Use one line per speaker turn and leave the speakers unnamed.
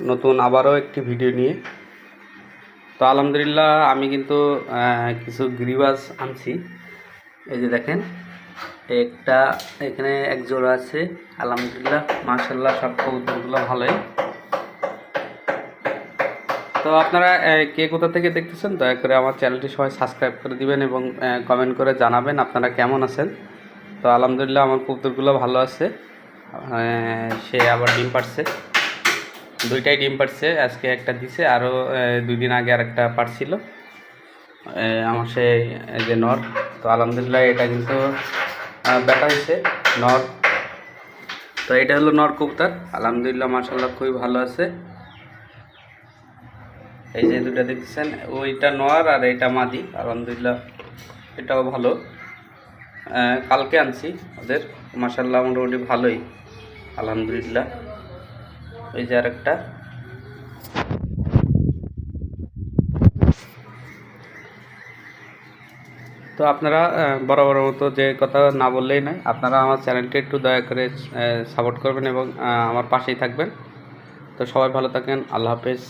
নতুন আবারও একটি ভিডিও নিয়ে। তো আলহামদুলিল্লাহ আমি কিন্তু কিছু গিরিবাজ আনছি। এই যে দেখেন, একটা এখানে এক জোড়া আছে। আলহামদুলিল্লাহ মাশাআল্লাহ সব কবুতরগুলো ভালোই। তো আপনারা কে কোথা থেকে দেখতেছেন দয়া করে আমার চ্যানেলটি সবাই সাবস্ক্রাইব করে দিবেন এবং কমেন্ট করে জানাবেন আপনারা কেমন আছেন। তো আলহামদুলিল্লাহ আমার কবুতরগুলো ভালো আছে। সে আবার ডিম পাড়ছে, দুইটাই ডিম পাড়ছে। আজকে একটা দিছে, আরও 2 দিন আগে আর একটা পাড়ছিল আমার সে যে নর। তো আলহামদুলিল্লাহ এটা কিন্তু বেটা হয়েছে নর। তো এটা হলো নর কবুতর। আলহামদুলিল্লাহ মাশাআল্লাহ খুবই ভালো আছে। এই যে দুটা দেখছেন, ওইটা নর আর এটা মাদি। আলহামদুলিল্লাহ এটাও ভালো। কালকে আনছি ওদের, মাশাআল্লাহ মোটামুটি ভালোই আলহামদুলিল্লাহ। এই যে আরেকটা। তো আপনারা বরাবর মতো যে কথা না বললেই নয়, আপনারা আমার চ্যানেলটি একটু দয়া করে সাপোর্ট করবেন এবং আমার পাশেই থাকবেন। তো সবাই ভালো থাকেন, আল্লাহ হাফেজ।